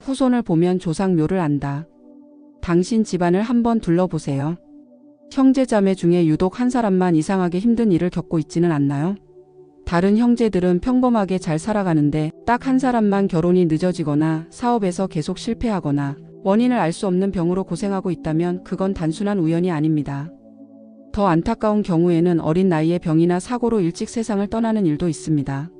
후손을 보면 조상묘를 안다. 당신 집안을 한번 둘러보세요. 형제자매 중에 유독 한 사람만 이상하게 힘든 일을 겪고 있지는 않나요? 다른 형제들은 평범하게 잘 살아가는데 딱 한 사람만 결혼이 늦어지거나 사업에서 계속 실패하거나 원인을 알 수 없는 병으로 고생하고 있다면 그건 단순한 우연이 아닙니다. 더 안타까운 경우에는 어린 나이에 병이나 사고로 일찍 세상을 떠나는 일도 있습니다.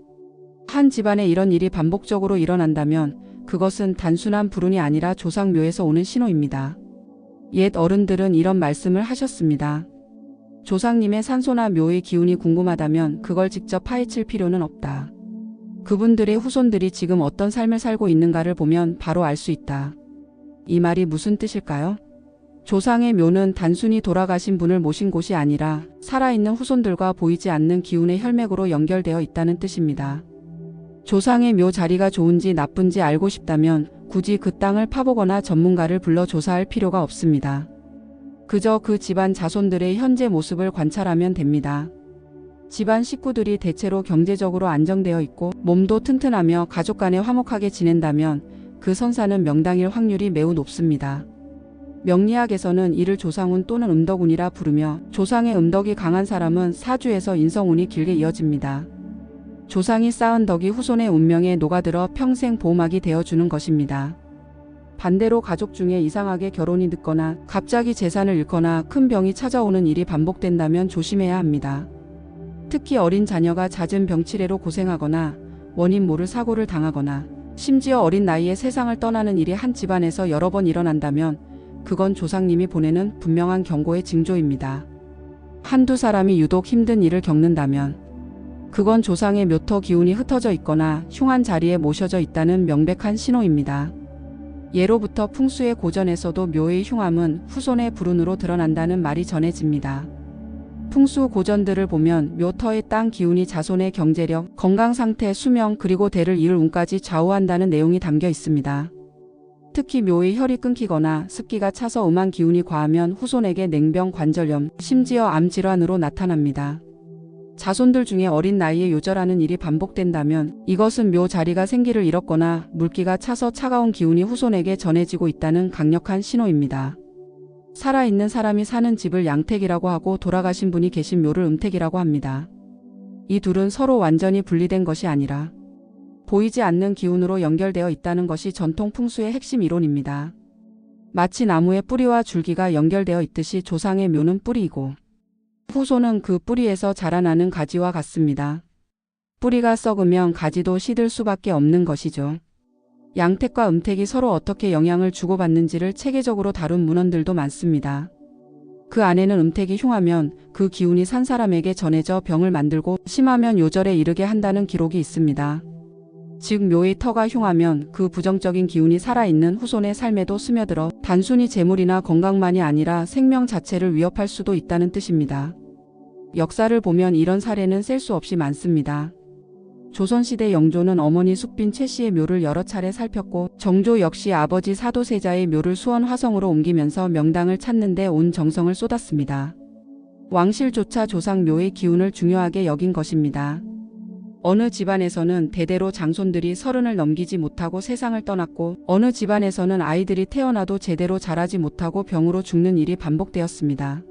한 집안에 이런 일이 반복적으로 일어난다면 그것은 단순한 불운이 아니라 조상묘에서 오는 신호입니다. 옛 어른들은 이런 말씀을 하셨습니다. 조상님의 산소나 묘의 기운이 궁금하다면 그걸 직접 파헤칠 필요는 없다. 그분들의 후손들이 지금 어떤 삶을 살고 있는가를 보면 바로 알 수 있다. 이 말이 무슨 뜻일까요? 조상의 묘는 단순히 돌아가신 분을 모신 곳이 아니라 살아있는 후손들과 보이지 않는 기운의 혈맥으로 연결되어 있다는 뜻입니다. 조상의 묘 자리가 좋은지 나쁜지 알고 싶다면 굳이 그 땅을 파보거나 전문가를 불러 조사할 필요가 없습니다. 그저 그 집안 자손들의 현재 모습을 관찰하면 됩니다. 집안 식구들이 대체로 경제적으로 안정되어 있고 몸도 튼튼하며 가족 간에 화목하게 지낸다면 그 선사는 명당일 확률이 매우 높습니다. 명리학에서는 이를 조상운 또는 음덕운이라 부르며 조상의 음덕이 강한 사람은 사주에서 인성운이 길게 이어집니다. 조상이 쌓은 덕이 후손의 운명에 녹아들어 평생 보호막이 되어주는 것입니다. 반대로 가족 중에 이상하게 결혼이 늦거나 갑자기 재산을 잃거나 큰 병이 찾아오는 일이 반복된다면 조심해야 합니다. 특히 어린 자녀가 잦은 병치레로 고생하거나 원인 모를 사고를 당하거나 심지어 어린 나이에 세상을 떠나는 일이 한 집안에서 여러 번 일어난다면 그건 조상님이 보내는 분명한 경고의 징조입니다. 한두 사람이 유독 힘든 일을 겪는다면 그건 조상의 묘터 기운이 흩어져 있거나 흉한 자리에 모셔져 있다는 명백한 신호입니다. 예로부터 풍수의 고전에서도 묘의 흉함은 후손의 불운으로 드러난다는 말이 전해집니다. 풍수 고전들을 보면 묘터의 땅 기운이 자손의 경제력, 건강상태, 수명 그리고 대를 이을 운까지 좌우한다는 내용이 담겨 있습니다. 특히 묘의 혈이 끊기거나 습기가 차서 음한 기운이 과하면 후손에게 냉병, 관절염, 심지어 암질환으로 나타납니다. 자손들 중에 어린 나이에 요절하는 일이 반복된다면 이것은 묘 자리가 생기를 잃었거나 물기가 차서 차가운 기운이 후손에게 전해지고 있다는 강력한 신호입니다. 살아있는 사람이 사는 집을 양택이라고 하고 돌아가신 분이 계신 묘를 음택이라고 합니다. 이 둘은 서로 완전히 분리된 것이 아니라 보이지 않는 기운으로 연결되어 있다는 것이 전통 풍수의 핵심 이론입니다. 마치 나무의 뿌리와 줄기가 연결되어 있듯이 조상의 묘는 뿌리이고 후손은 그 뿌리에서 자라나는 가지와 같습니다. 뿌리가 썩으면 가지도 시들 수밖에 없는 것이죠. 양택과 음택이 서로 어떻게 영향을 주고받는지를 체계적으로 다룬 문헌들도 많습니다. 그 안에는 음택이 흉하면 그 기운이 산 사람에게 전해져 병을 만들고 심하면 요절에 이르게 한다는 기록이 있습니다. 즉 묘의 터가 흉하면 그 부정적인 기운이 살아있는 후손의 삶에도 스며들어 단순히 재물이나 건강만이 아니라 생명 자체를 위협할 수도 있다는 뜻입니다. 역사를 보면 이런 사례는 셀 수 없이 많습니다. 조선시대 영조는 어머니 숙빈 최씨의 묘를 여러 차례 살폈고 정조 역시 아버지 사도세자의 묘를 수원 화성으로 옮기면서 명당을 찾는 데 온 정성을 쏟았습니다. 왕실조차 조상 묘의 기운을 중요하게 여긴 것입니다. 어느 집안에서는 대대로 장손들이 30을 넘기지 못하고 세상을 떠났고 어느 집안에서는 아이들이 태어나도 제대로 자라지 못하고 병으로 죽는 일이 반복되었습니다.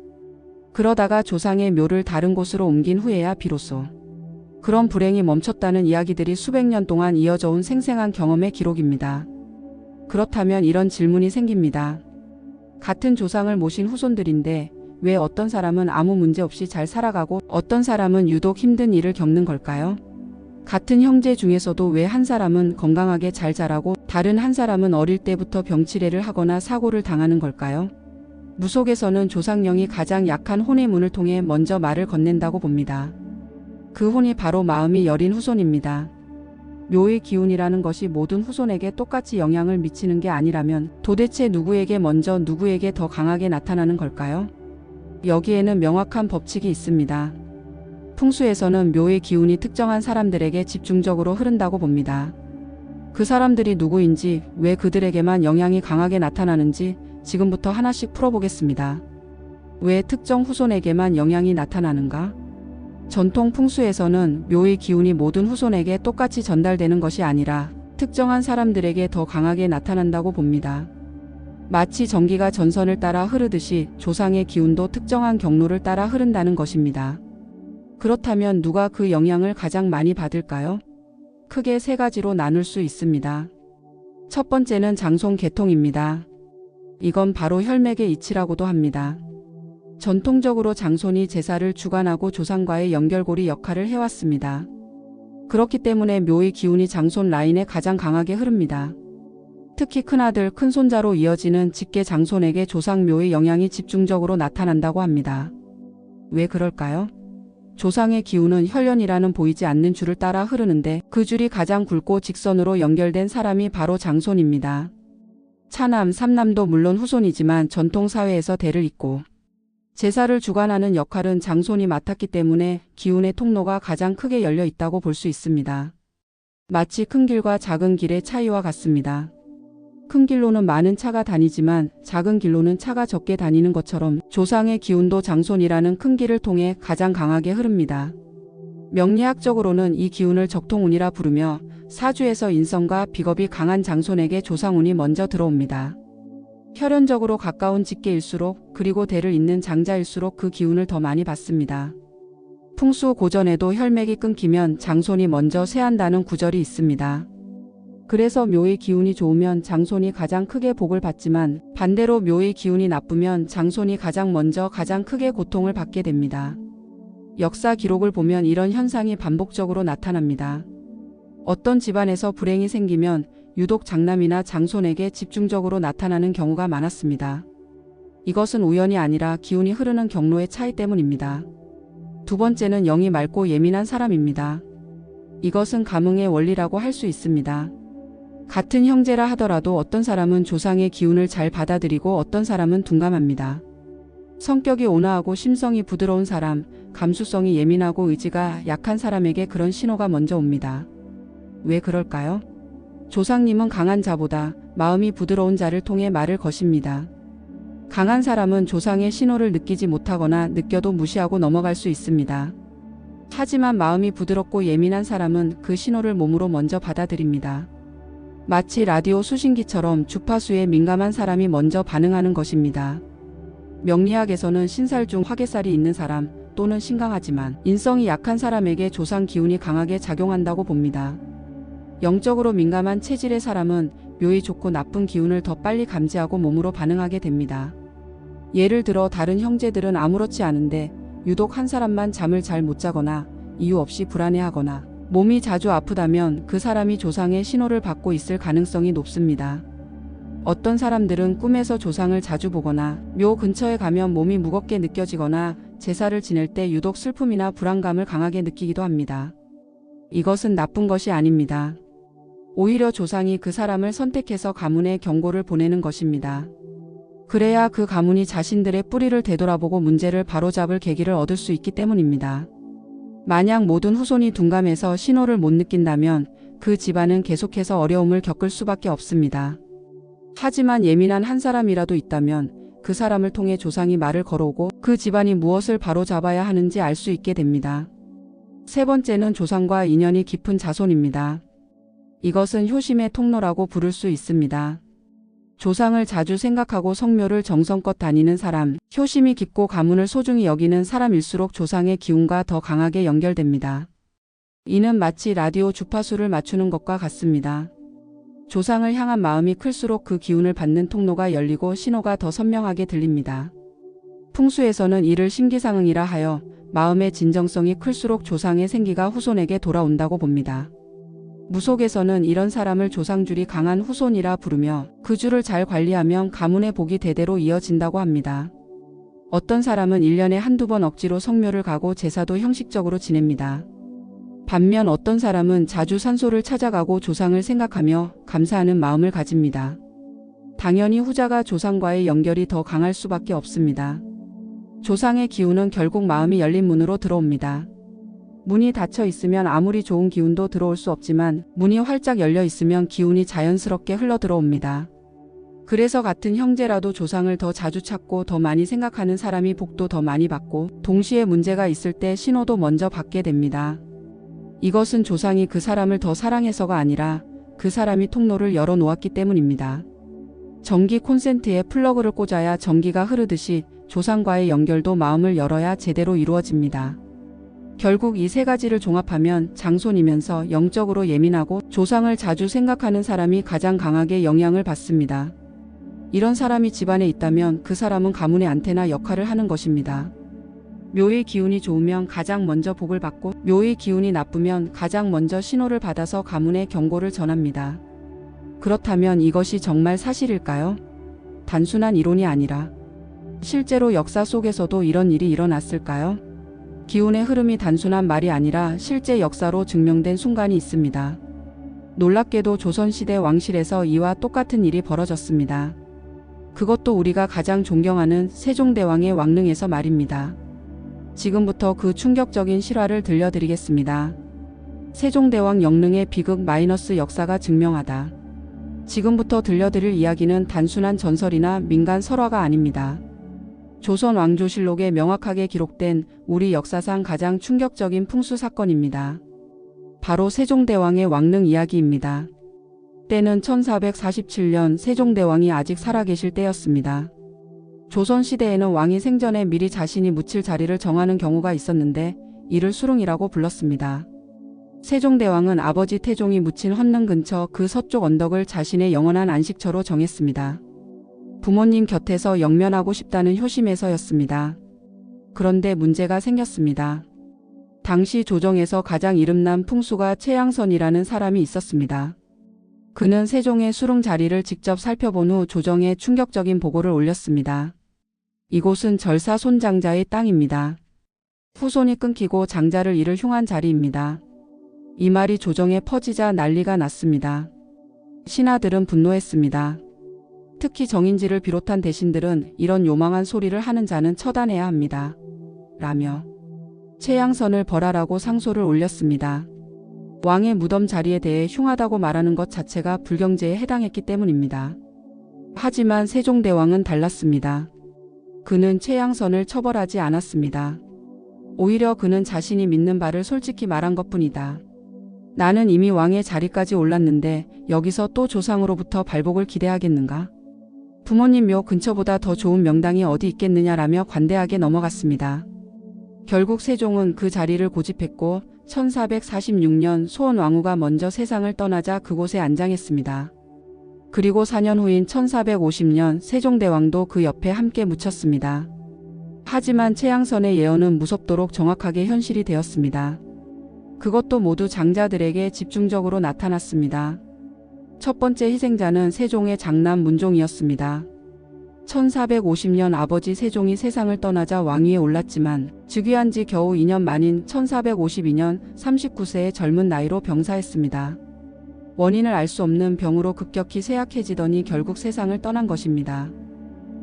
그러다가 조상의 묘를 다른 곳으로 옮긴 후에야 비로소 그런 불행이 멈췄다는 이야기들이 수백 년 동안 이어져 온 생생한 경험의 기록입니다. 그렇다면 이런 질문이 생깁니다. 같은 조상을 모신 후손들인데 왜 어떤 사람은 아무 문제 없이 잘 살아가고 어떤 사람은 유독 힘든 일을 겪는 걸까요? 같은 형제 중에서도 왜 한 사람은 건강하게 잘 자라고 다른 한 사람은 어릴 때부터 병치레를 하거나 사고를 당하는 걸까요? 무속에서는 조상령이 가장 약한 혼의 문을 통해 먼저 말을 건넨다고 봅니다. 그 혼이 바로 마음이 여린 후손입니다. 묘의 기운이라는 것이 모든 후손에게 똑같이 영향을 미치는 게 아니라면 도대체 누구에게 먼저 누구에게 더 강하게 나타나는 걸까요? 여기에는 명확한 법칙이 있습니다. 풍수에서는 묘의 기운이 특정한 사람들에게 집중적으로 흐른다고 봅니다. 그 사람들이 누구인지, 왜 그들에게만 영향이 강하게 나타나는지 지금부터 하나씩 풀어보겠습니다. 왜 특정 후손에게만 영향이 나타나는가? 전통 풍수에서는 묘의 기운이 모든 후손에게 똑같이 전달되는 것이 아니라 특정한 사람들에게 더 강하게 나타난다고 봅니다. 마치 전기가 전선을 따라 흐르듯이 조상의 기운도 특정한 경로를 따라 흐른다는 것입니다. 그렇다면 누가 그 영향을 가장 많이 받을까요? 크게 세 가지로 나눌 수 있습니다. 첫 번째는 장손 계통입니다. 이건 바로 혈맥의 이치라고도 합니다. 전통적으로 장손이 제사를 주관하고 조상과의 연결고리 역할을 해왔습니다. 그렇기 때문에 묘의 기운이 장손 라인에 가장 강하게 흐릅니다. 특히 큰아들, 큰손자로 이어지는 직계 장손에게 조상 묘의 영향이 집중적으로 나타난다고 합니다. 왜 그럴까요? 조상의 기운은 혈련이라는 보이지 않는 줄을 따라 흐르는데 그 줄이 가장 굵고 직선으로 연결된 사람이 바로 장손입니다. 차남, 삼남도 물론 후손이지만 전통사회에서 대를 잇고 제사를 주관하는 역할은 장손이 맡았기 때문에 기운의 통로가 가장 크게 열려 있다고 볼 수 있습니다. 마치 큰 길과 작은 길의 차이와 같습니다. 큰 길로는 많은 차가 다니지만 작은 길로는 차가 적게 다니는 것처럼 조상의 기운도 장손이라는 큰 길을 통해 가장 강하게 흐릅니다. 명리학적으로는 이 기운을 적통운이라 부르며 사주에서 인성과 비겁이 강한 장손에게 조상운이 먼저 들어옵니다. 혈연적으로 가까운 직계일수록 그리고 대를 잇는 장자일수록 그 기운을 더 많이 받습니다. 풍수 고전에도 혈맥이 끊기면 장손이 먼저 쇠한다는 구절이 있습니다. 그래서 묘의 기운이 좋으면 장손이 가장 크게 복을 받지만 반대로 묘의 기운이 나쁘면 장손이 가장 먼저 가장 크게 고통을 받게 됩니다. 역사 기록을 보면 이런 현상이 반복적으로 나타납니다. 어떤 집안에서 불행이 생기면 유독 장남이나 장손에게 집중적으로 나타나는 경우가 많았습니다. 이것은 우연이 아니라 기운이 흐르는 경로의 차이 때문입니다. 두 번째는 영이 맑고 예민한 사람입니다. 이것은 감흥의 원리라고 할 수 있습니다. 같은 형제라 하더라도 어떤 사람은 조상의 기운을 잘 받아들이고 어떤 사람은 둔감합니다. 성격이 온화하고 심성이 부드러운 사람, 감수성이 예민하고 의지가 약한 사람에게 그런 신호가 먼저 옵니다. 왜 그럴까요? 조상님은 강한 자보다 마음이 부드러운 자를 통해 말을 거십니다. 강한 사람은 조상의 신호를 느끼지 못하거나 느껴도 무시하고 넘어갈 수 있습니다. 하지만 마음이 부드럽고 예민한 사람은 그 신호를 몸으로 먼저 받아들입니다. 마치 라디오 수신기처럼 주파수에 민감한 사람이 먼저 반응하는 것입니다. 명리학에서는 신살 중 화개살이 있는 사람 또는 신강하지만 인성이 약한 사람에게 조상 기운이 강하게 작용한다고 봅니다. 영적으로 민감한 체질의 사람은 묘히 좋고 나쁜 기운을 더 빨리 감지하고 몸으로 반응하게 됩니다. 예를 들어 다른 형제들은 아무렇지 않은데 유독 한 사람만 잠을 잘 못 자거나 이유 없이 불안해하거나 몸이 자주 아프다면 그 사람이 조상의 신호를 받고 있을 가능성이 높습니다. 어떤 사람들은 꿈에서 조상을 자주 보거나 묘 근처에 가면 몸이 무겁게 느껴지거나 제사를 지낼 때 유독 슬픔이나 불안감을 강하게 느끼기도 합니다. 이것은 나쁜 것이 아닙니다. 오히려 조상이 그 사람을 선택해서 가문에 경고를 보내는 것입니다. 그래야 그 가문이 자신들의 뿌리를 되돌아보고 문제를 바로잡을 계기를 얻을 수 있기 때문입니다. 만약 모든 후손이 둔감해서 신호를 못 느낀다면 그 집안은 계속해서 어려움을 겪을 수밖에 없습니다. 하지만 예민한 한 사람이라도 있다면 그 사람을 통해 조상이 말을 걸어오고 그 집안이 무엇을 바로잡아야 하는지 알 수 있게 됩니다. 세 번째는 조상과 인연이 깊은 자손입니다. 이것은 효심의 통로라고 부를 수 있습니다. 조상을 자주 생각하고 성묘를 정성껏 다니는 사람, 효심이 깊고 가문을 소중히 여기는 사람일수록 조상의 기운과 더 강하게 연결됩니다. 이는 마치 라디오 주파수를 맞추는 것과 같습니다. 조상을 향한 마음이 클수록 그 기운을 받는 통로가 열리고 신호가 더 선명하게 들립니다. 풍수에서는 이를 신기상응이라 하여 마음의 진정성이 클수록 조상의 생기가 후손에게 돌아온다고 봅니다. 무속에서는 이런 사람을 조상줄이 강한 후손이라 부르며 그 줄을 잘 관리하면 가문의 복이 대대로 이어진다고 합니다. 어떤 사람은 1년에 한두 번 억지로 성묘를 가고 제사도 형식적으로 지냅니다. 반면 어떤 사람은 자주 산소를 찾아가고 조상을 생각하며 감사하는 마음을 가집니다. 당연히 후자가 조상과의 연결이 더 강할 수밖에 없습니다. 조상의 기운은 결국 마음이 열린 문으로 들어옵니다. 문이 닫혀 있으면 아무리 좋은 기운도 들어올 수 없지만 문이 활짝 열려 있으면 기운이 자연스럽게 흘러 들어옵니다. 그래서 같은 형제라도 조상을 더 자주 찾고 더 많이 생각하는 사람이 복도 더 많이 받고 동시에 문제가 있을 때 신호도 먼저 받게 됩니다. 이것은 조상이 그 사람을 더 사랑해서가 아니라 그 사람이 통로를 열어 놓았기 때문입니다. 전기 콘센트에 플러그를 꽂아야 전기가 흐르듯이 조상과의 연결도 마음을 열어야 제대로 이루어집니다. 결국 이 세 가지를 종합하면 장손이면서 영적으로 예민하고 조상을 자주 생각하는 사람이 가장 강하게 영향을 받습니다. 이런 사람이 집안에 있다면 그 사람은 가문의 안테나 역할을 하는 것입니다. 묘의 기운이 좋으면 가장 먼저 복을 받고 묘의 기운이 나쁘면 가장 먼저 신호를 받아서 가문에 경고를 전합니다. 그렇다면 이것이 정말 사실일까요? 단순한 이론이 아니라 실제로 역사 속에서도 이런 일이 일어났을까요? 기운의 흐름이 단순한 말이 아니라 실제 역사로 증명된 순간이 있습니다. 놀랍게도 조선시대 왕실에서 이와 똑같은 일이 벌어졌습니다. 그것도 우리가 가장 존경하는 세종대왕의 왕릉에서 말입니다. 지금부터 그 충격적인 실화를 들려드리겠습니다. 세종대왕 영릉의 비극 마이너스 역사가 증명하다. 지금부터 들려드릴 이야기는 단순한 전설이나 민간 설화가 아닙니다. 조선 왕조실록에 명확하게 기록된 우리 역사상 가장 충격적인 풍수 사건입니다. 바로 세종대왕의 왕릉 이야기입니다. 때는 1447년 세종대왕이 아직 살아계실 때였습니다. 조선시대에는 왕이 생전에 미리 자신이 묻힐 자리를 정하는 경우가 있었는데 이를 수릉이라고 불렀습니다. 세종대왕은 아버지 태종이 묻힌 헌릉 근처 그 서쪽 언덕을 자신의 영원한 안식처로 정했습니다. 부모님 곁에서 영면하고 싶다는 효심에서였습니다. 그런데 문제가 생겼습니다. 당시 조정에서 가장 이름난 풍수가 최양선이라는 사람이 있었습니다. 그는 세종의 수릉 자리를 직접 살펴본 후 조정에 충격적인 보고를 올렸습니다. 이곳은 절사 손장자의 땅입니다. 후손이 끊기고 장자를 잃을 흉한 자리입니다. 이 말이 조정에 퍼지자 난리가 났습니다. 신하들은 분노했습니다. 특히 정인지를 비롯한 대신들은 이런 요망한 소리를 하는 자는 처단해야 합니다. 라며 최양선을 벌하라고 상소를 올렸습니다. 왕의 무덤 자리에 대해 흉하다고 말하는 것 자체가 불경제에 해당했기 때문입니다. 하지만 세종대왕은 달랐습니다. 그는 최양선을 처벌하지 않았습니다. 오히려 그는 자신이 믿는 바를 솔직히 말한 것뿐이다. 나는 이미 왕의 자리까지 올랐는데 여기서 또 조상으로부터 발복을 기대하겠는가? 부모님 묘 근처보다 더 좋은 명당이 어디 있겠느냐라며 관대하게 넘어갔습니다. 결국 세종은 그 자리를 고집했고 1446년 소원왕후가 먼저 세상을 떠나자 그곳에 안장했습니다. 그리고 4년 후인 1450년 세종대왕도 그 옆에 함께 묻혔습니다. 하지만 최양선의 예언은 무섭도록 정확하게 현실이 되었습니다. 그것도 모두 장자들에게 집중적으로 나타났습니다. 첫 번째 희생자는 세종의 장남 문종이었습니다. 1450년 아버지 세종이 세상을 떠나자 왕위에 올랐지만 즉위한 지 겨우 2년 만인 1452년 39세의 젊은 나이로 병사했습니다. 원인을 알 수 없는 병으로 급격히 쇠약해지더니 결국 세상을 떠난 것입니다.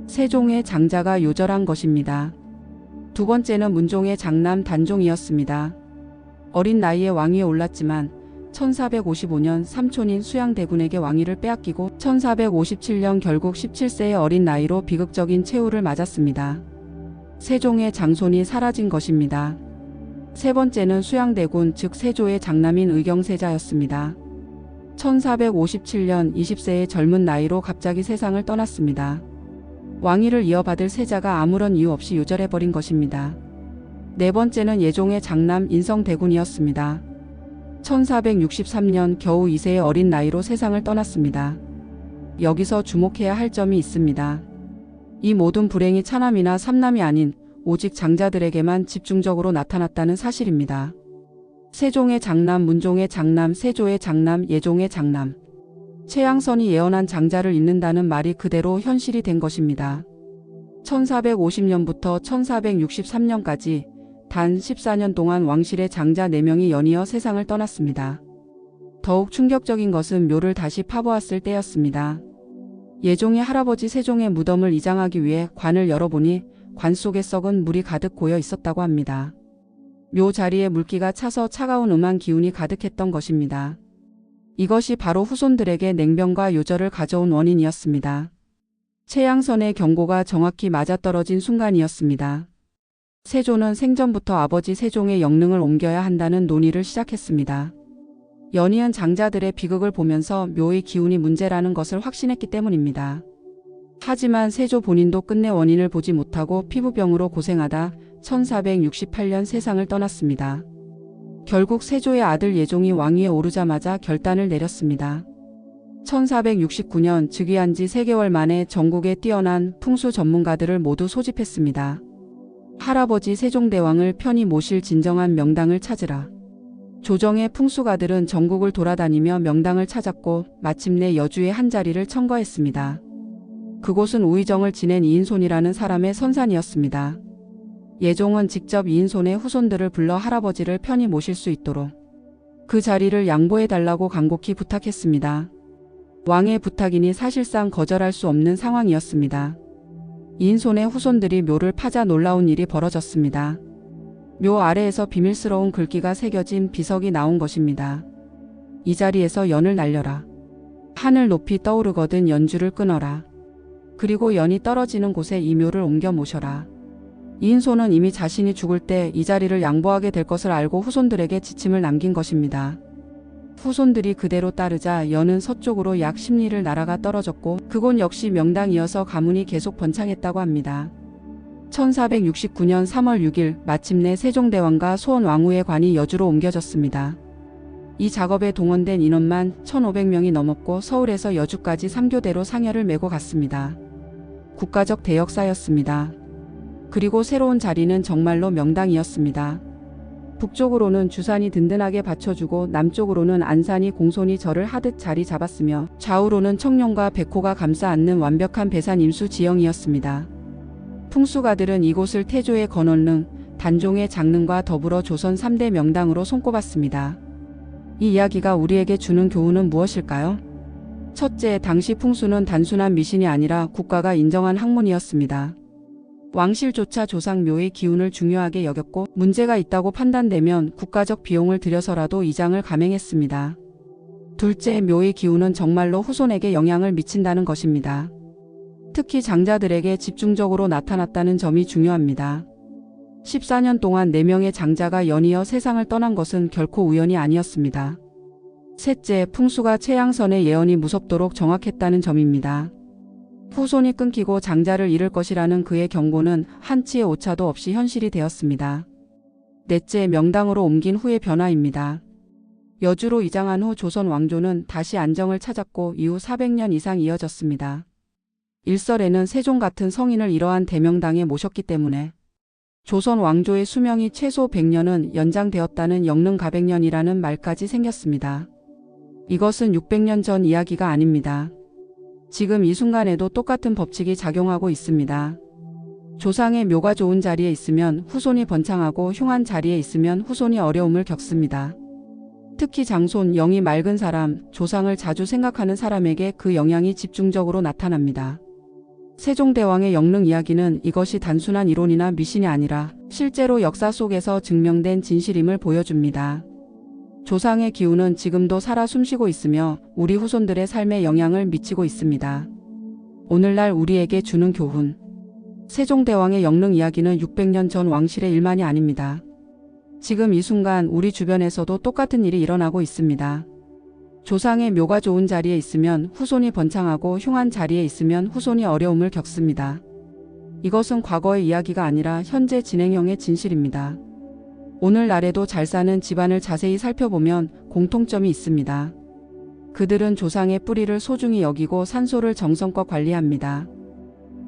세종의 장자가 요절한 것입니다. 두 번째는 문종의 장남 단종이었습니다. 어린 나이에 왕위에 올랐지만 1455년 삼촌인 수양대군에게 왕위를 빼앗기고 1457년 결국 17세의 어린 나이로 비극적인 최후를 맞았습니다. 세종의 장손이 사라진 것입니다. 세 번째는 수양대군 즉 세조의 장남인 의경세자였습니다. 1457년 20세의 젊은 나이로 갑자기 세상을 떠났습니다. 왕위를 이어받을 세자가 아무런 이유 없이 요절해버린 것입니다. 네 번째는 예종의 장남 인성대군이었습니다. 1463년 겨우 2세의 어린 나이로 세상을 떠났습니다. 여기서 주목해야 할 점이 있습니다. 이 모든 불행이 차남이나 삼남이 아닌 오직 장자들에게만 집중적으로 나타났다는 사실입니다. 세종의 장남, 문종의 장남, 세조의 장남, 예종의 장남. 최양선이 예언한 장자를 잇는다는 말이 그대로 현실이 된 것입니다. 1450년부터 1463년까지 단 14년 동안 왕실의 장자 4명이 연이어 세상을 떠났습니다. 더욱 충격적인 것은 묘를 다시 파보았을 때였습니다. 예종의 할아버지 세종의 무덤을 이장하기 위해 관을 열어보니 관 속에 썩은 물이 가득 고여 있었다고 합니다. 묘 자리에 물기가 차서 차가운 음한 기운이 가득했던 것입니다. 이것이 바로 후손들에게 냉병과 요절을 가져온 원인이었습니다. 최양선의 경고가 정확히 맞아떨어진 순간이었습니다. 세조는 생전부터 아버지 세종의 영릉을 옮겨야 한다는 논의를 시작했습니다. 연이은 장자들의 비극을 보면서 묘의 기운이 문제라는 것을 확신했기 때문입니다. 하지만 세조 본인도 끝내 원인을 보지 못하고 피부병으로 고생하다 1468년 세상을 떠났습니다. 결국 세조의 아들 예종이 왕위에 오르자마자 결단을 내렸습니다. 1469년 즉위한 지 3개월 만에 전국의 뛰어난 풍수 전문가들을 모두 소집했습니다. 할아버지 세종대왕을 편히 모실 진정한 명당을 찾으라. 조정의 풍수가들은 전국을 돌아다니며 명당을 찾았고 마침내 여주의 한 자리를 청거했습니다. 그곳은 우의정을 지낸 이인손이라는 사람의 선산이었습니다. 예종은 직접 이인손의 후손들을 불러 할아버지를 편히 모실 수 있도록 그 자리를 양보해달라고 간곡히 부탁했습니다. 왕의 부탁이니 사실상 거절할 수 없는 상황이었습니다. 이인손의 후손들이 묘를 파자 놀라운 일이 벌어졌습니다. 묘 아래에서 비밀스러운 글귀가 새겨진 비석이 나온 것입니다. 이 자리에서 연을 날려라. 하늘 높이 떠오르거든 연주를 끊어라. 그리고 연이 떨어지는 곳에 이 묘를 옮겨 모셔라. 이인손은 이미 자신이 죽을 때 이 자리를 양보하게 될 것을 알고 후손들에게 지침을 남긴 것입니다. 후손들이 그대로 따르자 연은 서쪽으로 약 10리를 날아가 떨어졌고 그곳 역시 명당이어서 가문이 계속 번창했다고 합니다. 1469년 3월 6일 마침내 세종대왕과 소원왕후의 관이 여주로 옮겨졌습니다. 이 작업에 동원된 인원만 1500명이 넘었고 서울에서 여주까지 3교대로 상여를 메고 갔습니다. 국가적 대역사였습니다. 그리고 새로운 자리는 정말로 명당이었습니다. 북쪽으로는 주산이 든든하게 받쳐주고 남쪽으로는 안산이 공손히 절을 하듯 자리 잡았으며 좌우로는 청룡과 백호가 감싸 안는 완벽한 배산 임수 지형이었습니다. 풍수가들은 이곳을 태조의 건원릉, 단종의 장릉과 더불어 조선 3대 명당으로 손꼽았습니다. 이 이야기가 우리에게 주는 교훈은 무엇일까요? 첫째, 당시 풍수는 단순한 미신이 아니라 국가가 인정한 학문이었습니다. 왕실조차 조상묘의 기운을 중요하게 여겼고 문제가 있다고 판단되면 국가적 비용을 들여서라도 이장을 감행했습니다. 둘째, 묘의 기운은 정말로 후손에게 영향을 미친다는 것입니다. 특히 장자들에게 집중적으로 나타났다는 점이 중요합니다. 14년 동안 4명의 장자가 연이어 세상을 떠난 것은 결코 우연이 아니었습니다. 셋째, 풍수가 최양선의 예언이 무섭도록 정확했다는 점입니다. 후손이 끊기고 장자를 잃을 것이라는 그의 경고는 한치의 오차도 없이 현실이 되었습니다. 넷째, 명당으로 옮긴 후의 변화입니다. 여주로 이장한 후 조선 왕조는 다시 안정을 찾았고 이후 400년 이상 이어졌습니다. 일설에는 세종 같은 성인을 이러한 대명당에 모셨기 때문에 조선 왕조의 수명이 최소 100년은 연장되었다는 영릉가백년이라는 말까지 생겼습니다. 이것은 600년 전 이야기가 아닙니다. 지금 이 순간에도 똑같은 법칙이 작용하고 있습니다. 조상의 묘가 좋은 자리에 있으면 후손이 번창하고 흉한 자리에 있으면 후손이 어려움을 겪습니다. 특히 장손, 영이 맑은 사람, 조상을 자주 생각하는 사람에게 그 영향이 집중적으로 나타납니다. 세종대왕의 영릉 이야기는 이것이 단순한 이론이나 미신이 아니라 실제로 역사 속에서 증명된 진실임을 보여줍니다. 조상의 기운은 지금도 살아 숨쉬고 있으며 우리 후손들의 삶에 영향을 미치고 있습니다. 오늘날 우리에게 주는 교훈. 세종대왕의 영릉 이야기는 600년 전 왕실의 일만이 아닙니다. 지금 이 순간 우리 주변에서도 똑같은 일이 일어나고 있습니다. 조상의 묘가 좋은 자리에 있으면 후손이 번창하고 흉한 자리에 있으면 후손이 어려움을 겪습니다. 이것은 과거의 이야기가 아니라 현재 진행형의 진실입니다. 오늘날에도 잘 사는 집안을 자세히 살펴보면 공통점이 있습니다. 그들은 조상의 뿌리를 소중히 여기고 산소를 정성껏 관리합니다.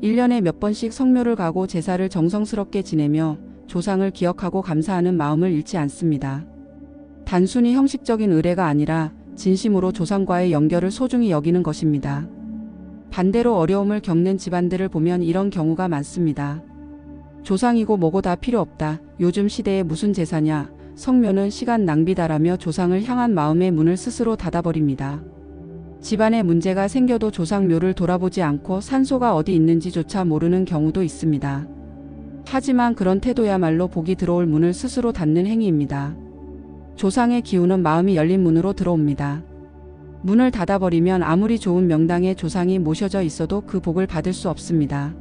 1년에 몇 번씩 성묘를 가고 제사를 정성스럽게 지내며 조상을 기억하고 감사하는 마음을 잃지 않습니다. 단순히 형식적인 의례가 아니라 진심으로 조상과의 연결을 소중히 여기는 것입니다. 반대로 어려움을 겪는 집안들을 보면 이런 경우가 많습니다. 조상이고 뭐고 다 필요 없다. 요즘 시대에 무슨 제사냐. 성묘는 시간 낭비다라며 조상을 향한 마음의 문을 스스로 닫아버립니다. 집안에 문제가 생겨도 조상묘를 돌아보지 않고 산소가 어디 있는지조차 모르는 경우도 있습니다. 하지만 그런 태도야말로 복이 들어올 문을 스스로 닫는 행위입니다. 조상의 기운은 마음이 열린 문으로 들어옵니다. 문을 닫아버리면 아무리 좋은 명당에 조상이 모셔져 있어도 그 복을 받을 수 없습니다.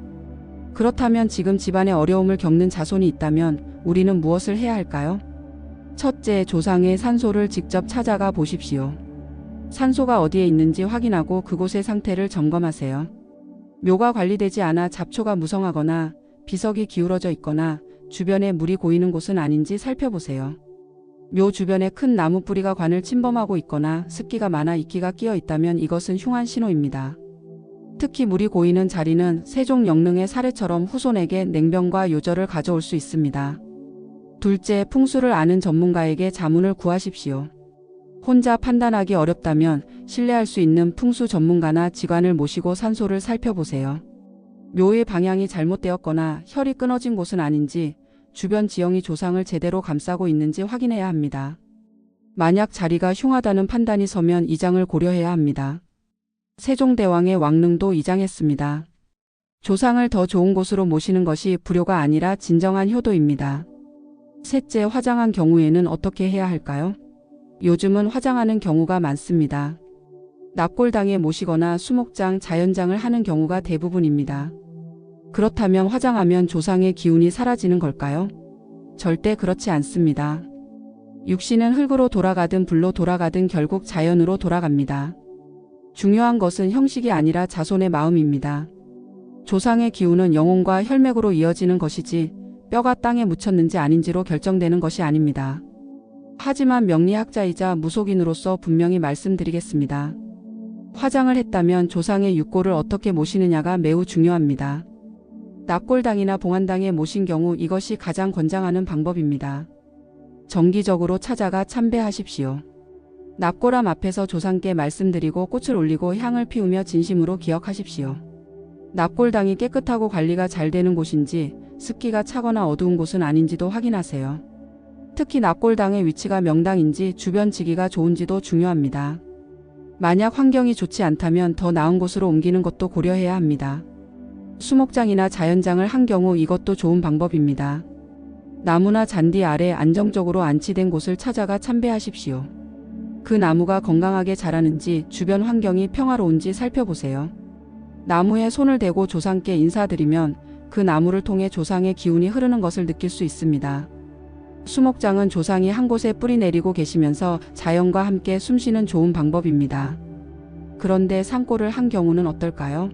그렇다면 지금 집안에 어려움을 겪는 자손이 있다면 우리는 무엇을 해야 할까요? 첫째, 조상의 산소를 직접 찾아가 보십시오. 산소가 어디에 있는지 확인하고 그곳의 상태를 점검하세요. 묘가 관리되지 않아 잡초가 무성하거나 비석이 기울어져 있거나 주변에 물이 고이는 곳은 아닌지 살펴보세요. 묘 주변에 큰 나무 뿌리가 관을 침범하고 있거나 습기가 많아 이끼가 끼어 있다면 이것은 흉한 신호입니다. 특히 물이 고이는 자리는 세종 영릉의 사례처럼 후손에게 냉병과 요절을 가져올 수 있습니다. 둘째, 풍수를 아는 전문가에게 자문을 구하십시오. 혼자 판단하기 어렵다면 신뢰할 수 있는 풍수 전문가나 직관을 모시고 산소를 살펴보세요. 묘의 방향이 잘못되었거나 혈이 끊어진 곳은 아닌지, 주변 지형이 조상을 제대로 감싸고 있는지 확인해야 합니다. 만약 자리가 흉하다는 판단이 서면 이장을 고려해야 합니다. 세종대왕의 왕릉도 이장했습니다. 조상을 더 좋은 곳으로 모시는 것이 불효가 아니라 진정한 효도입니다. 셋째, 화장한 경우에는 어떻게 해야 할까요? 요즘은 화장하는 경우가 많습니다. 납골당에 모시거나 수목장, 자연장을 하는 경우가 대부분입니다. 그렇다면 화장하면 조상의 기운이 사라지는 걸까요? 절대 그렇지 않습니다. 육신은 흙으로 돌아가든 불로 돌아가든 결국 자연으로 돌아갑니다. 중요한 것은 형식이 아니라 자손의 마음입니다. 조상의 기운은 영혼과 혈맥으로 이어지는 것이지 뼈가 땅에 묻혔는지 아닌지로 결정되는 것이 아닙니다. 하지만 명리학자이자 무속인으로서 분명히 말씀드리겠습니다. 화장을 했다면 조상의 육골을 어떻게 모시느냐가 매우 중요합니다. 납골당이나 봉안당에 모신 경우 이것이 가장 권장하는 방법입니다. 정기적으로 찾아가 참배하십시오. 납골함 앞에서 조상께 말씀드리고 꽃을 올리고 향을 피우며 진심으로 기억하십시오. 납골당이 깨끗하고 관리가 잘 되는 곳인지 습기가 차거나 어두운 곳은 아닌지도 확인하세요. 특히 납골당의 위치가 명당인지 주변 지기가 좋은지도 중요합니다. 만약 환경이 좋지 않다면 더 나은 곳으로 옮기는 것도 고려해야 합니다. 수목장이나 자연장을 한 경우 이것도 좋은 방법입니다. 나무나 잔디 아래 안정적으로 안치된 곳을 찾아가 참배하십시오. 그 나무가 건강하게 자라는지 주변 환경이 평화로운지 살펴보세요. 나무에 손을 대고 조상께 인사드리면 그 나무를 통해 조상의 기운이 흐르는 것을 느낄 수 있습니다. 수목장은 조상이 한 곳에 뿌리 내리고 계시면서 자연과 함께 숨쉬는 좋은 방법입니다. 그런데 산골을 한 경우는 어떨까요?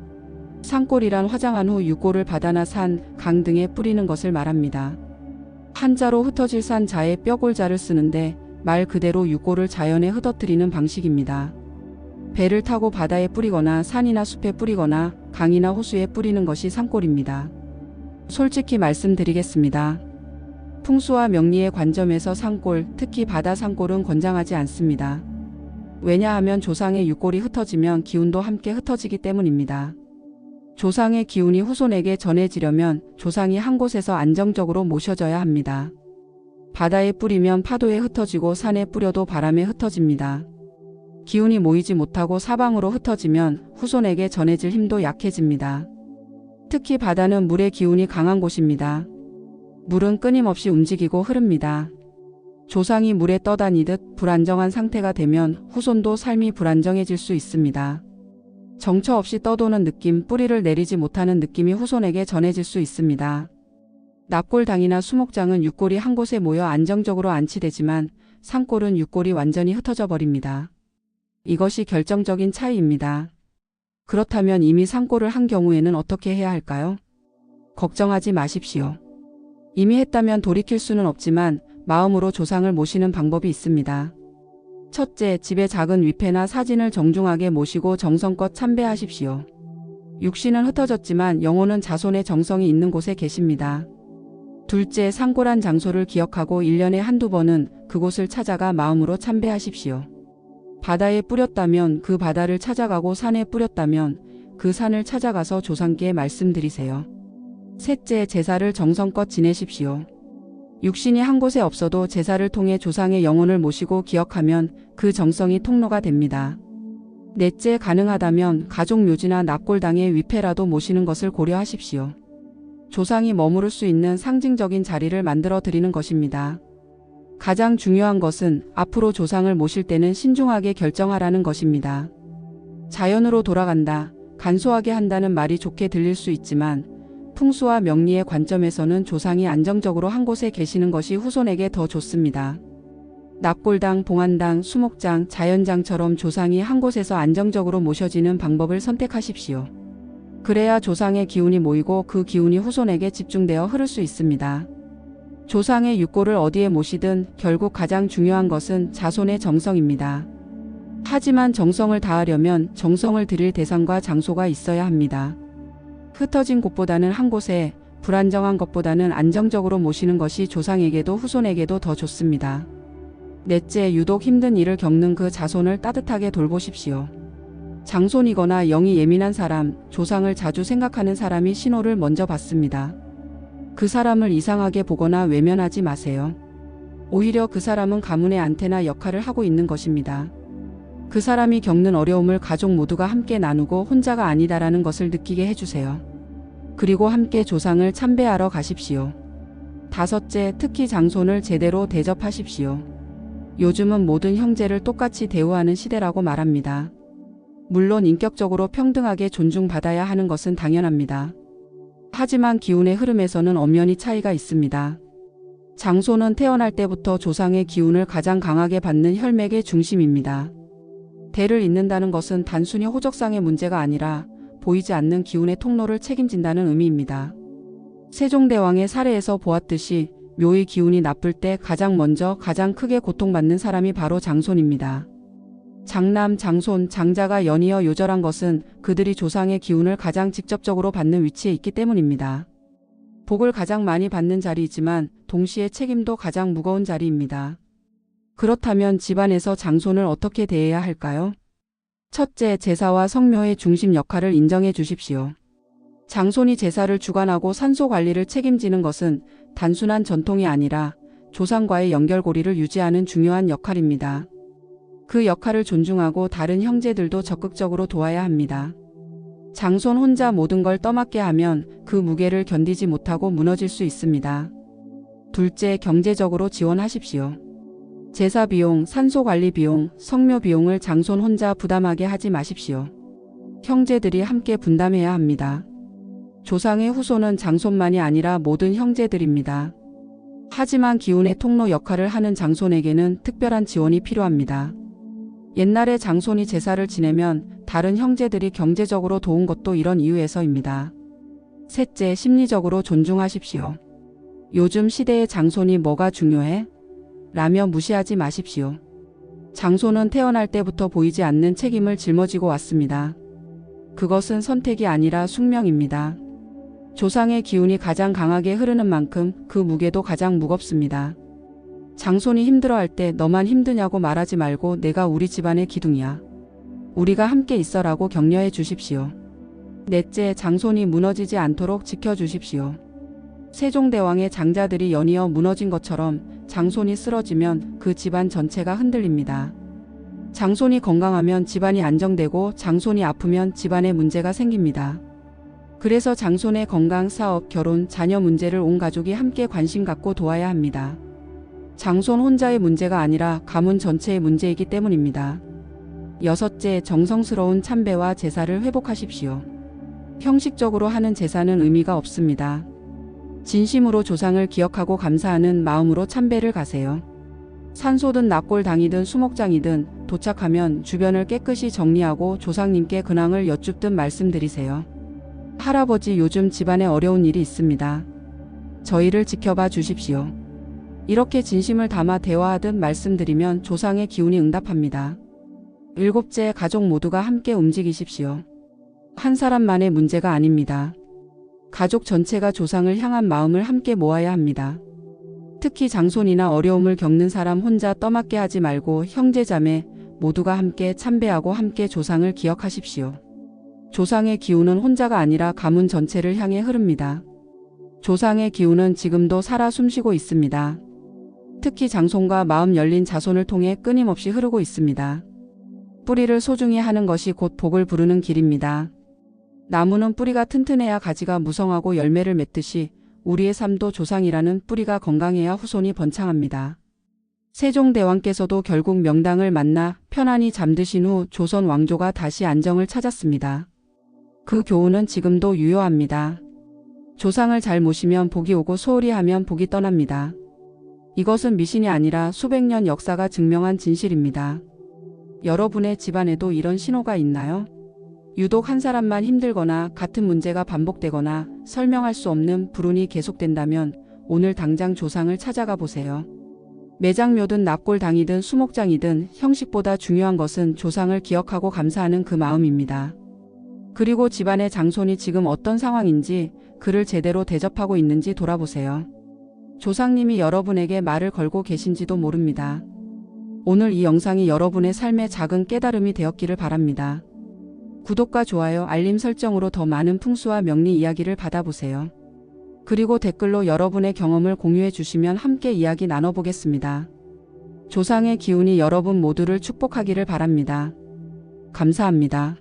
산골이란 화장한 후 육골을 바다나 산, 강 등에 뿌리는 것을 말합니다. 한자로 흩어질 산자에 뼈골자를 쓰는데 말 그대로 육골을 자연에 흩어뜨리는 방식입니다. 배를 타고 바다에 뿌리거나 산이나 숲에 뿌리거나 강이나 호수에 뿌리는 것이 산골입니다. 솔직히 말씀드리겠습니다. 풍수와 명리의 관점에서 산골, 특히 바다 산골은 권장하지 않습니다. 왜냐하면 조상의 육골이 흩어지면 기운도 함께 흩어지기 때문입니다. 조상의 기운이 후손에게 전해지려면 조상이 한 곳에서 안정적으로 모셔져야 합니다. 바다에 뿌리면 파도에 흩어지고 산에 뿌려도 바람에 흩어집니다. 기운이 모이지 못하고 사방으로 흩어지면 후손에게 전해질 힘도 약해집니다. 특히 바다는 물의 기운이 강한 곳입니다. 물은 끊임없이 움직이고 흐릅니다. 조상이 물에 떠다니듯 불안정한 상태가 되면 후손도 삶이 불안정해질 수 있습니다. 정처 없이 떠도는 느낌, 뿌리를 내리지 못하는 느낌이 후손에게 전해질 수 있습니다. 납골당이나 수목장은 육골이 한 곳에 모여 안정적으로 안치되지만 산골은 육골이 완전히 흩어져 버립니다. 이것이 결정적인 차이입니다. 그렇다면 이미 산골을 한 경우에는 어떻게 해야 할까요? 걱정하지 마십시오. 이미 했다면 돌이킬 수는 없지만 마음으로 조상을 모시는 방법이 있습니다. 첫째, 집에 작은 위패나 사진을 정중하게 모시고 정성껏 참배하십시오. 육신은 흩어졌지만 영혼은 자손의 정성이 있는 곳에 계십니다. 둘째, 산골한 장소를 기억하고 1년에 한두 번은 그곳을 찾아가 마음으로 참배하십시오. 바다에 뿌렸다면 그 바다를 찾아가고 산에 뿌렸다면 그 산을 찾아가서 조상께 말씀드리세요. 셋째, 제사를 정성껏 지내십시오. 육신이 한 곳에 없어도 제사를 통해 조상의 영혼을 모시고 기억하면 그 정성이 통로가 됩니다. 넷째, 가능하다면 가족 묘지나 납골당의 위패라도 모시는 것을 고려하십시오. 조상이 머무를 수 있는 상징적인 자리를 만들어 드리는 것입니다. 가장 중요한 것은 앞으로 조상을 모실 때는 신중하게 결정하라는 것입니다. 자연으로 돌아간다, 간소하게 한다는 말이 좋게 들릴 수 있지만 풍수와 명리의 관점에서는 조상이 안정적으로 한 곳에 계시는 것이 후손에게 더 좋습니다. 납골당, 봉안당, 수목장, 자연장처럼 조상이 한 곳에서 안정적으로 모셔지는 방법을 선택하십시오. 그래야 조상의 기운이 모이고 그 기운이 후손에게 집중되어 흐를 수 있습니다. 조상의 육골을 어디에 모시든 결국 가장 중요한 것은 자손의 정성입니다. 하지만 정성을 다하려면 정성을 들일 대상과 장소가 있어야 합니다. 흩어진 곳보다는 한 곳에, 불안정한 것보다는 안정적으로 모시는 것이 조상에게도 후손에게도 더 좋습니다. 넷째, 유독 힘든 일을 겪는 그 자손을 따뜻하게 돌보십시오. 장손이거나 영이 예민한 사람, 조상을 자주 생각하는 사람이 신호를 먼저 받습니다. 그 사람을 이상하게 보거나 외면하지 마세요. 오히려 그 사람은 가문의 안테나 역할을 하고 있는 것입니다. 그 사람이 겪는 어려움을 가족 모두가 함께 나누고 혼자가 아니다라는 것을 느끼게 해주세요. 그리고 함께 조상을 참배하러 가십시오. 다섯째, 특히 장손을 제대로 대접하십시오. 요즘은 모든 형제를 똑같이 대우하는 시대라고 말합니다. 물론 인격적으로 평등하게 존중받아야 하는 것은 당연합니다. 하지만 기운의 흐름에서는 엄연히 차이가 있습니다. 장손은 태어날 때부터 조상의 기운을 가장 강하게 받는 혈맥의 중심입니다. 대를 잇는다는 것은 단순히 호적상의 문제가 아니라 보이지 않는 기운의 통로를 책임진다는 의미입니다. 세종대왕의 사례에서 보았듯이 묘의 기운이 나쁠 때 가장 먼저 가장 크게 고통받는 사람이 바로 장손입니다. 장남, 장손, 장자가 연이어 요절한 것은 그들이 조상의 기운을 가장 직접적으로 받는 위치에 있기 때문입니다. 복을 가장 많이 받는 자리이지만 동시에 책임도 가장 무거운 자리입니다. 그렇다면 집안에서 장손을 어떻게 대해야 할까요? 첫째, 제사와 성묘의 중심 역할을 인정해 주십시오. 장손이 제사를 주관하고 산소 관리를 책임지는 것은 단순한 전통이 아니라 조상과의 연결고리를 유지하는 중요한 역할입니다. 그 역할을 존중하고 다른 형제들도 적극적으로 도와야 합니다. 장손 혼자 모든 걸 떠맡게 하면 그 무게를 견디지 못하고 무너질 수 있습니다. 둘째, 경제적으로 지원하십시오. 제사 비용, 산소 관리 비용, 성묘 비용을 장손 혼자 부담하게 하지 마십시오. 형제들이 함께 분담해야 합니다. 조상의 후손은 장손만이 아니라 모든 형제들입니다. 하지만 기운의 통로 역할을 하는 장손에게는 특별한 지원이 필요합니다. 옛날에 장손이 제사를 지내면 다른 형제들이 경제적으로 도운 것도 이런 이유에서입니다. 셋째, 심리적으로 존중하십시오. 요즘 시대의 장손이 뭐가 중요해? 라며 무시하지 마십시오. 장손은 태어날 때부터 보이지 않는 책임을 짊어지고 왔습니다. 그것은 선택이 아니라 숙명입니다. 조상의 기운이 가장 강하게 흐르는 만큼 그 무게도 가장 무겁습니다. 장손이 힘들어할 때 너만 힘드냐고 말하지 말고 내가 우리 집안의 기둥이야. 우리가 함께 있어라고 격려해 주십시오. 넷째, 장손이 무너지지 않도록 지켜주십시오. 세종대왕의 장자들이 연이어 무너진 것처럼 장손이 쓰러지면 그 집안 전체가 흔들립니다. 장손이 건강하면 집안이 안정되고 장손이 아프면 집안에 문제가 생깁니다. 그래서 장손의 건강, 사업, 결혼, 자녀 문제를 온 가족이 함께 관심 갖고 도와야 합니다. 장손 혼자의 문제가 아니라 가문 전체의 문제이기 때문입니다. 여섯째, 정성스러운 참배와 제사를 회복하십시오. 형식적으로 하는 제사는 의미가 없습니다. 진심으로 조상을 기억하고 감사하는 마음으로 참배를 가세요. 산소든 납골당이든 수목장이든 도착하면 주변을 깨끗이 정리하고 조상님께 근황을 여쭙듯 말씀드리세요. 할아버지, 요즘 집안에 어려운 일이 있습니다. 저희를 지켜봐 주십시오. 이렇게 진심을 담아 대화하듯 말씀드리면 조상의 기운이 응답합니다. 일곱째, 가족 모두가 함께 움직이십시오. 한 사람만의 문제가 아닙니다. 가족 전체가 조상을 향한 마음을 함께 모아야 합니다. 특히 장손이나 어려움을 겪는 사람 혼자 떠맡게 하지 말고 형제자매 모두가 함께 참배하고 함께 조상을 기억하십시오. 조상의 기운은 혼자가 아니라 가문 전체를 향해 흐릅니다. 조상의 기운은 지금도 살아 숨쉬고 있습니다. 특히 장손과 마음 열린 자손을 통해 끊임없이 흐르고 있습니다. 뿌리를 소중히 하는 것이 곧 복을 부르는 길입니다. 나무는 뿌리가 튼튼해야 가지가 무성하고 열매를 맺듯이 우리의 삶도 조상이라는 뿌리가 건강해야 후손이 번창합니다. 세종대왕께서도 결국 명당을 만나 편안히 잠드신 후 조선 왕조가 다시 안정을 찾았습니다. 그 교훈은 지금도 유효합니다. 조상을 잘 모시면 복이 오고 소홀히 하면 복이 떠납니다. 이것은 미신이 아니라 수백 년 역사가 증명한 진실입니다. 여러분의 집안에도 이런 신호가 있나요? 유독 한 사람만 힘들거나 같은 문제가 반복되거나 설명할 수 없는 불운이 계속된다면 오늘 당장 조상을 찾아가 보세요. 매장묘든 납골당이든 수목장이든 형식보다 중요한 것은 조상을 기억하고 감사하는 그 마음입니다. 그리고 집안의 장손이 지금 어떤 상황인지 그를 제대로 대접하고 있는지 돌아보세요. 조상님이 여러분에게 말을 걸고 계신지도 모릅니다. 오늘 이 영상이 여러분의 삶의 작은 깨달음이 되었기를 바랍니다. 구독과 좋아요, 알림 설정으로 더 많은 풍수와 명리 이야기를 받아보세요. 그리고 댓글로 여러분의 경험을 공유해 주시면 함께 이야기 나눠보겠습니다. 조상의 기운이 여러분 모두를 축복하기를 바랍니다. 감사합니다.